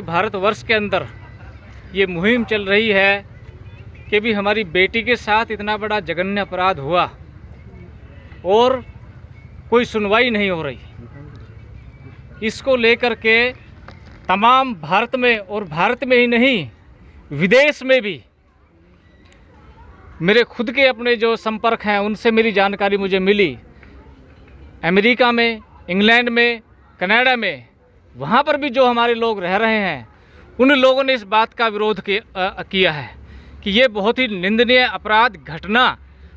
पूरे भारतवर्ष के अंदर ये मुहिम चल रही है कि भी हमारी बेटी के साथ इतना बड़ा जघन्य अपराध हुआ और कोई सुनवाई नहीं हो रही। इसको लेकर के तमाम भारत में, और भारत में ही नहीं विदेश में भी मेरे खुद के अपने जो संपर्क हैं उनसे मेरी जानकारी मुझे मिली। अमेरिका में, इंग्लैंड में, कनाडा में, वहाँ पर भी जो हमारे लोग रह रहे हैं उन लोगों ने इस बात का विरोध किया है कि ये बहुत ही निंदनीय अपराध घटना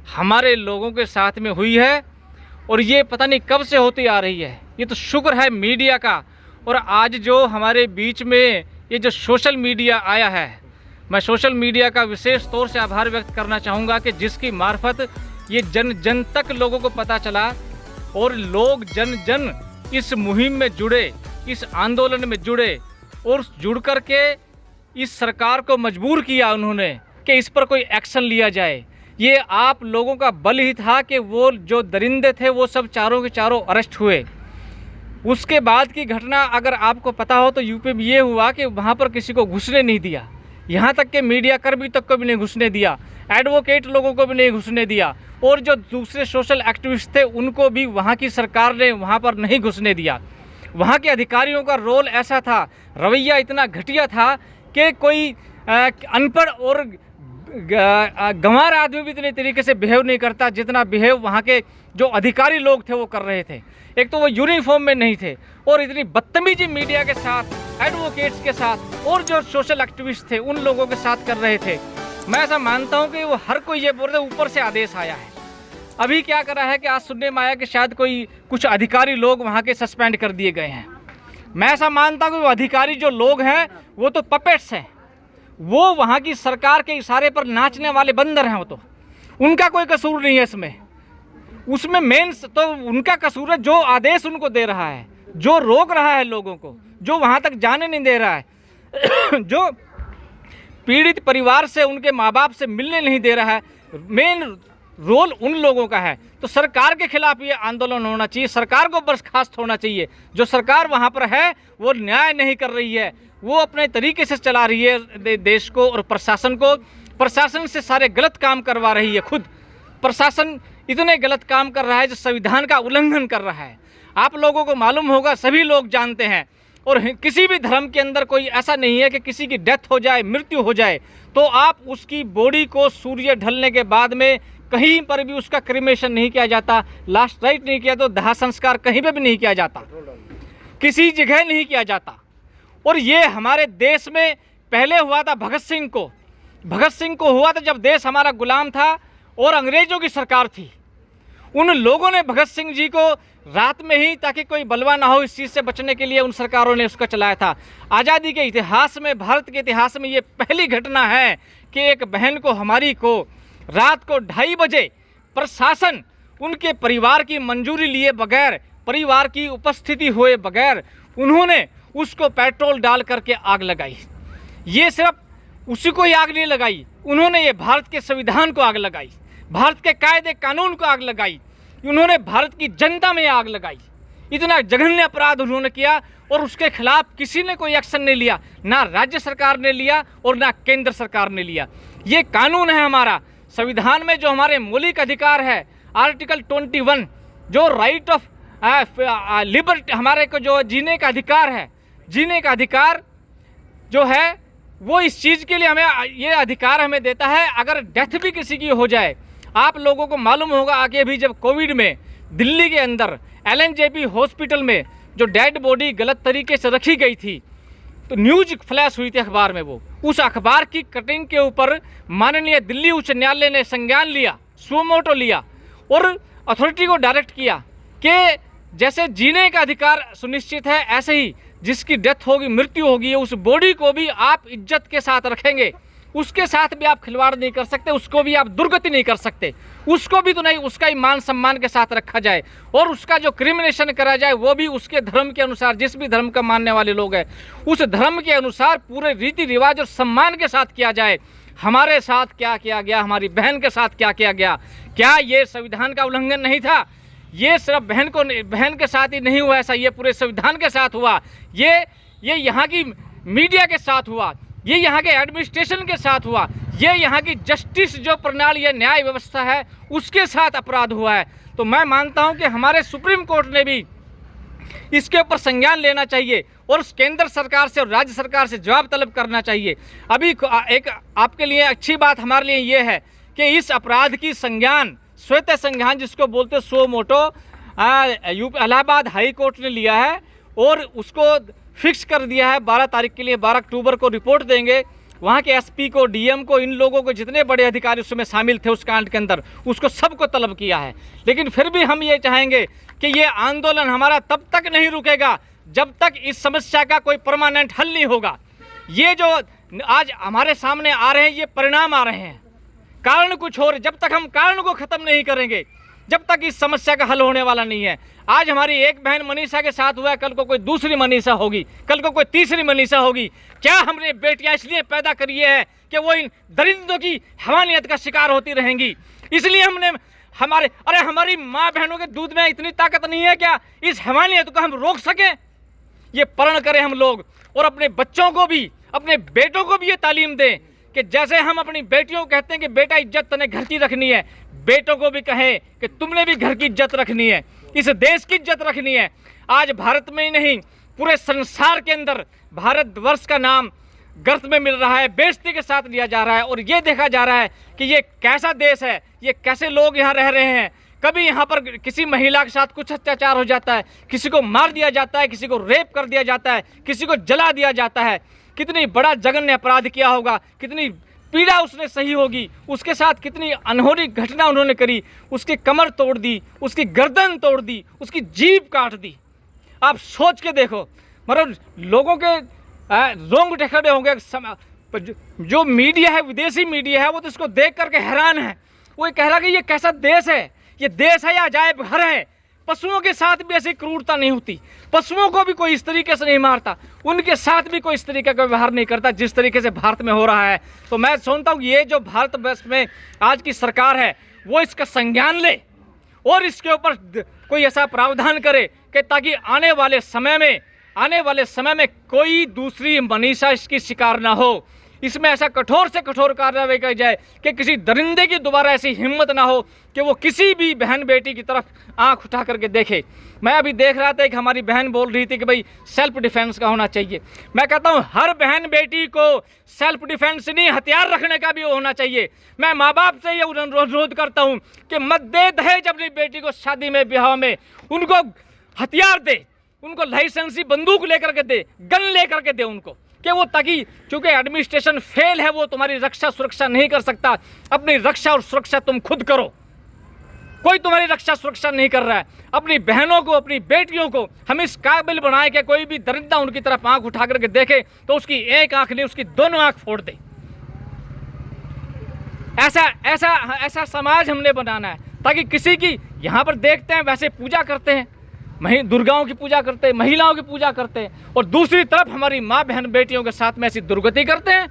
हमारे लोगों के साथ में हुई है और ये पता नहीं कब से होती आ रही है। ये तो शुक्र है मीडिया का, और आज जो हमारे बीच में ये जो सोशल मीडिया आया है, मैं सोशल मीडिया का विशेष तौर से आभार व्यक्त करना चाहूँगा कि जिसकी मार्फत ये जन जन तक लोगों को पता चला और लोग जन जन इस मुहिम में जुड़े, इस आंदोलन में जुड़े और जुड़ कर के इस सरकार को मजबूर किया उन्होंने कि इस पर कोई एक्शन लिया जाए। ये आप लोगों का बल ही था कि वो जो दरिंदे थे वो सब चारों के चारों अरेस्ट हुए। उसके बाद की घटना अगर आपको पता हो तो यूपी में ये हुआ कि वहाँ पर किसी को घुसने नहीं दिया, यहाँ तक कि मीडिया कर्मी तक को भी नहीं घुसने दिया, एडवोकेट लोगों को भी नहीं घुसने दिया, और जो दूसरे सोशल एक्टिविस्ट थे उनको भी वहाँ की सरकार ने वहाँ पर नहीं घुसने दिया। वहाँ के अधिकारियों का रोल ऐसा था, रवैया इतना घटिया था कि कोई अनपढ़ और गंवार आदमी भी इतने तरीके से बिहेव नहीं करता जितना बिहेव वहाँ के जो अधिकारी लोग थे वो कर रहे थे। एक तो वो यूनिफॉर्म में नहीं थे और इतनी बदतमीजी मीडिया के साथ, एडवोकेट्स के साथ और जो सोशल एक्टिविस्ट थे उन लोगों के साथ कर रहे थे। मैं ऐसा मानता हूँ कि वो हर कोई ये बोल रहे ऊपर से आदेश आया है। अभी क्या करा है कि आज सुनने में आया कि शायद कुछ अधिकारी लोग वहाँ के सस्पेंड कर दिए गए हैं। मैं ऐसा मानता हूँ कि वो अधिकारी जो लोग हैं वो तो पपेट्स हैं, वो वहाँ की सरकार के इशारे पर नाचने वाले बंदर हैं। वो तो उनका कोई कसूर नहीं है इसमें। उसमें मेन तो उनका कसूर है जो आदेश उनको दे रहा है, जो रोक रहा है लोगों को, जो वहाँ तक जाने नहीं दे रहा है जो पीड़ित परिवार से, उनके माँ बाप से मिलने नहीं दे रहा है। मेन रोल उन लोगों का है। तो सरकार के खिलाफ ये आंदोलन होना चाहिए, सरकार को बर्खास्त होना चाहिए। जो सरकार वहाँ पर है वो न्याय नहीं कर रही है, वो अपने तरीके से चला रही है देश को और प्रशासन को। प्रशासन से सारे गलत काम करवा रही है। खुद प्रशासन इतने गलत काम कर रहा है जो संविधान का उल्लंघन कर रहा है। आप लोगों को मालूम होगा, सभी लोग जानते हैं, और किसी भी धर्म के अंदर कोई ऐसा नहीं है कि किसी की डेथ हो जाए, मृत्यु हो जाए तो आप उसकी बॉडी को सूर्य ढलने के बाद में कहीं पर भी उसका क्रिमेशन नहीं किया जाता, लास्ट राइट नहीं किया तो दाह संस्कार कहीं पे भी नहीं किया जाता, किसी जगह नहीं किया जाता। और ये हमारे देश में पहले हुआ था भगत सिंह को हुआ था जब देश हमारा गुलाम था और अंग्रेजों की सरकार थी। उन लोगों ने भगत सिंह जी को रात में ही, ताकि कोई बलवा ना हो इस चीज़ से बचने के लिए, उन सरकारों ने उसका चलाया था। आज़ादी के इतिहास में, भारत के इतिहास में ये पहली घटना है कि एक बहन को, हमारी को, रात को 2:30 बजे प्रशासन उनके परिवार की मंजूरी लिए बगैर, परिवार की उपस्थिति हुए बगैर उन्होंने उसको पेट्रोल डाल करके आग लगाई। ये सिर्फ उसी को ही आग नहीं लगाई, उन्होंने ये भारत के संविधान को आग लगाई, भारत के कायदे कानून को आग लगाई, उन्होंने भारत की जनता में आग लगाई। इतना जघन्य अपराध उन्होंने किया और उसके खिलाफ किसी ने कोई एक्शन नहीं लिया, ना राज्य सरकार ने लिया और ना केंद्र सरकार ने लिया। ये कानून है हमारा, संविधान में जो हमारे मौलिक अधिकार है, आर्टिकल 21, जो राइट ऑफ लिबर्टी, हमारे को जो जीने का अधिकार है, जीने का अधिकार जो है वो इस चीज़ के लिए हमें ये अधिकार हमें देता है। अगर डेथ भी किसी की हो जाए, आप लोगों को मालूम होगा आगे भी जब कोविड में दिल्ली के अंदर LNJP हॉस्पिटल में जो डेड बॉडी गलत तरीके से रखी गई थी तो न्यूज फ्लैश हुई थी अखबार में। वो उस अखबार की कटिंग के ऊपर माननीय दिल्ली उच्च न्यायालय ने संज्ञान लिया, सुमोटो लिया और अथॉरिटी को डायरेक्ट किया कि जैसे जीने का अधिकार सुनिश्चित है ऐसे ही जिसकी डेथ होगी, मृत्यु होगी, उस बॉडी को भी आप इज्जत के साथ रखेंगे, उसके साथ भी आप खिलवाड़ नहीं कर सकते, उसको भी आप दुर्गति नहीं कर सकते, उसको भी तो नहीं, उसका ही मान सम्मान के साथ रखा जाए और उसका जो क्रिमिनेशन करा जाए वो भी उसके धर्म के अनुसार, जिस भी धर्म का मानने वाले लोग हैं उस धर्म के अनुसार पूरे रीति रिवाज और सम्मान के साथ किया जाए। हमारे साथ क्या किया गया, हमारी बहन के साथ क्या किया गया, क्या ये संविधान का उल्लंघन नहीं था? ये सिर्फ बहन के साथ ही नहीं हुआ ऐसा, ये पूरे संविधान के साथ हुआ। ये यहाँ की मीडिया के साथ हुआ, ये यहाँ के एडमिनिस्ट्रेशन के साथ हुआ, ये यहाँ की जस्टिस जो प्रणाली है, न्याय व्यवस्था है, उसके साथ अपराध हुआ है। तो मैं मानता हूँ कि हमारे सुप्रीम कोर्ट ने भी इसके ऊपर संज्ञान लेना चाहिए और उस केंद्र सरकार से और राज्य सरकार से जवाब तलब करना चाहिए। अभी एक आपके लिए अच्छी बात हमारे लिए ये है कि इस अपराध की संज्ञान, श्वेत संज्ञान जिसको बोलते सो मोटो, इलाहाबाद हाई कोर्ट ने लिया है और उसको फिक्स कर दिया है 12 तारीख के लिए। 12 अक्टूबर को रिपोर्ट देंगे वहाँ के एसपी को, डीएम को, इन लोगों को, जितने बड़े अधिकारी उसमें शामिल थे उस कांड के अंदर, उसको सबको तलब किया है। लेकिन फिर भी हम ये चाहेंगे कि ये आंदोलन हमारा तब तक नहीं रुकेगा जब तक इस समस्या का कोई परमानेंट हल नहीं होगा। ये जो आज हमारे सामने आ रहे हैं, ये परिणाम आ रहे हैं, कारण कुछ और, जब तक हम कारण को ख़त्म नहीं करेंगे, जब तक इस समस्या का हल होने वाला नहीं है। आज हमारी एक बहन मनीषा के साथ हुआ है, कल को कोई दूसरी मनीषा होगी, कल को कोई तीसरी मनीषा होगी। क्या हमने बेटियां इसलिए पैदा करी है कि वो इन दरिंदों की हैवानियत का शिकार होती रहेंगी? इसलिए हमने हमारी माँ बहनों के दूध में इतनी ताकत नहीं है क्या इस हैवानियत को हम रोक सकें? ये प्रण करें हम लोग और अपने बच्चों को भी, अपने बेटों को भी ये तालीम दें कि जैसे हम अपनी बेटियों को कहते हैं कि बेटा इज्जत तूने घर की रखनी है, बेटों को भी कहें कि तुमने भी घर की इज्जत रखनी है, इस देश की इज्जत रखनी है। आज भारत में ही नहीं, पूरे संसार के अंदर भारतवर्ष का नाम गर्त में मिल रहा है, बेइज्जती के साथ लिया जा रहा है और ये देखा जा रहा है कि ये कैसा देश है, ये कैसे लोग यहाँ रह रहे हैं। कभी यहाँ पर किसी महिला के साथ कुछ अत्याचार हो जाता है, किसी को मार दिया जाता है, किसी को रेप कर दिया जाता है, किसी को जला दिया जाता है। कितनी बड़ा जघन्य अपराध किया होगा, कितनी पीड़ा उसने सही होगी, उसके साथ कितनी अनहोनी घटना उन्होंने करी, उसकी कमर तोड़ दी, उसकी गर्दन तोड़ दी, उसकी जीभ काट दी। आप सोच के देखो, मतलब लोगों के रोंगटे खड़े होंगे। जो मीडिया है, विदेशी मीडिया है, वो तो इसको देख करके हैरान है। वो कह रहा कि ये कैसा देश है, ये देश है या अजायब घर है। पशुओं के साथ भी ऐसी क्रूरता नहीं होती, पशुओं को भी कोई इस तरीके से नहीं मारता, उनके साथ भी कोई इस तरीके का व्यवहार नहीं करता जिस तरीके से भारत में हो रहा है। तो मैं सोचता हूँ ये जो भारतवर्ष में आज की सरकार है वो इसका संज्ञान ले और इसके ऊपर कोई ऐसा प्रावधान करे कि ताकि आने वाले समय में कोई दूसरी मनीषा इसकी शिकार ना हो। इसमें ऐसा कठोर से कठोर कार्रवाई की जाए कि किसी दरिंदे की दोबारा ऐसी हिम्मत ना हो कि वो किसी भी बहन बेटी की तरफ आंख उठा करके देखे। मैं अभी देख रहा था, एक हमारी बहन बोल रही थी कि भाई सेल्फ डिफेंस का होना चाहिए। मैं कहता हूँ हर बहन बेटी को सेल्फ डिफेंस नहीं, हथियार रखने का भी होना चाहिए। मैं माँ बाप से ये अनुरोध करता हूँ कि मत दे दहेज अपनी बेटी को शादी में, ब्याह में, उनको हथियार दे, उनको लाइसेंसी बंदूक लेकर के दे, गन लेकर के दे उनको, कि वो ताकि, चूंकि एडमिनिस्ट्रेशन फेल है, वो तुम्हारी रक्षा सुरक्षा नहीं कर सकता। अपनी रक्षा और सुरक्षा तुम खुद करो, कोई तुम्हारी रक्षा सुरक्षा नहीं कर रहा है। अपनी बहनों को, अपनी बेटियों को हम इस काबिल बनाए कि कोई भी दरिंदा उनकी तरफ आंख उठा करके देखे तो उसकी एक आंख नहीं, उसकी दोनों आंख फोड़ दे। ऐसा समाज हमने बनाना है ताकि किसी की, यहाँ पर देखते हैं वैसे पूजा करते हैं, दुर्गाओं की पूजा करते हैं, महिलाओं की पूजा करते हैं, और दूसरी तरफ हमारी माँ बहन बेटियों के साथ में ऐसी दुर्गति करते हैं।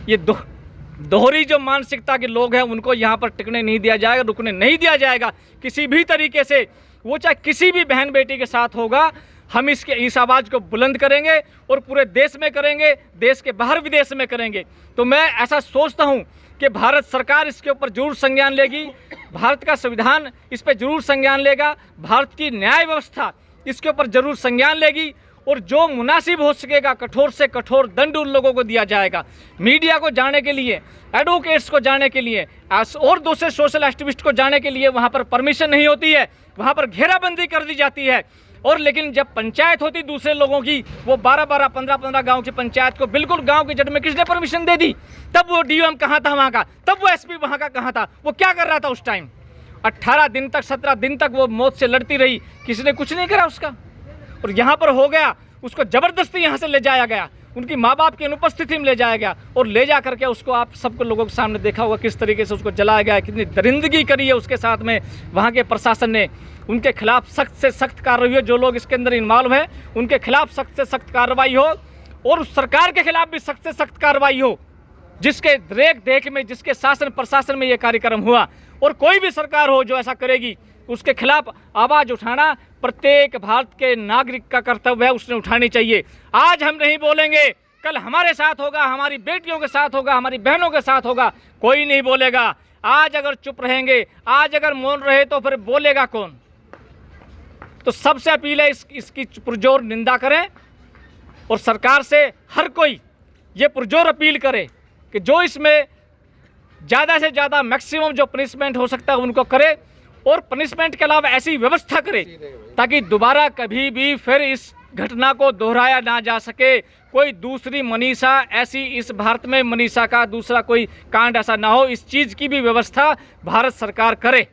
ये दोहरी जो मानसिकता के लोग हैं उनको यहाँ पर टिकने नहीं दिया जाएगा, रुकने नहीं दिया जाएगा किसी भी तरीके से। वो चाहे किसी भी बहन बेटी के साथ होगा, हम इस आवाज़ को बुलंद करेंगे और पूरे देश में करेंगे, देश के बाहर विदेश में करेंगे। तो मैं ऐसा सोचता हूँ कि भारत सरकार इसके ऊपर जरूर संज्ञान लेगी, भारत का संविधान इस पर जरूर संज्ञान लेगा, भारत की न्याय व्यवस्था इसके ऊपर जरूर संज्ञान लेगी और जो मुनासिब हो सकेगा कठोर से कठोर दंड उन लोगों को दिया जाएगा। मीडिया को जाने के लिए, एडवोकेट्स को जाने के लिए और दूसरे सोशल एक्टिविस्ट को जाने के लिए वहाँ पर परमिशन नहीं होती है, वहाँ पर घेराबंदी कर दी जाती है। और लेकिन जब पंचायत होती दूसरे लोगों की, वो 12-12, 15-15 गांव की पंचायत को बिल्कुल गांव के जड़ में किसने परमिशन दे दी? तब वो डीएम कहाँ था वहाँ का, तब वो एसपी वहाँ का कहाँ था, वो क्या कर रहा था उस टाइम? 18 दिन तक, 17 दिन तक वो मौत से लड़ती रही, किसी ने कुछ नहीं करा उसका। और यहाँ पर हो गया, उसको ज़बरदस्ती यहाँ से ले जाया गया, उनकी माँ बाप की अनुपस्थिति में ले जाया गया और ले जा करके उसको, आप सबको लोगों के सामने देखा होगा किस तरीके से उसको जलाया गया, कितनी दरिंदगी करी है उसके साथ में वहाँ के प्रशासन ने। उनके खिलाफ सख्त से सख्त कार्रवाई हो, जो लोग इसके अंदर इन्वॉल्व हैं उनके खिलाफ सख्त से सख्त कार्रवाई हो और उस सरकार के खिलाफ भी सख्त से सख्त कार्रवाई हो जिसके रेख देख में, जिसके शासन प्रशासन में ये कार्यक्रम हुआ। और कोई भी सरकार हो जो ऐसा करेगी उसके खिलाफ आवाज़ उठाना प्रत्येक भारत के नागरिक का कर्तव्य है, उसने उठानी चाहिए। आज हम नहीं बोलेंगे, कल हमारे साथ होगा, हमारी बेटियों के साथ होगा, हमारी बहनों के साथ होगा, कोई नहीं बोलेगा। आज अगर चुप रहेंगे, आज अगर मौन रहे तो फिर बोलेगा कौन? तो सबसे अपील है इसकी पुरजोर निंदा करें और सरकार से हर कोई ये पुरजोर अपील करे कि जो इसमें ज़्यादा से ज़्यादा मैक्सिमम जो पनिशमेंट हो सकता है उनको करे, और पनिशमेंट के अलावा ऐसी व्यवस्था करे ताकि दोबारा कभी भी फिर इस घटना को दोहराया ना जा सके। कोई दूसरी मनीषा ऐसी इस भारत में मनीषा का दूसरा कोई कांड ऐसा ना हो, इस चीज़ की भी व्यवस्था भारत सरकार करे।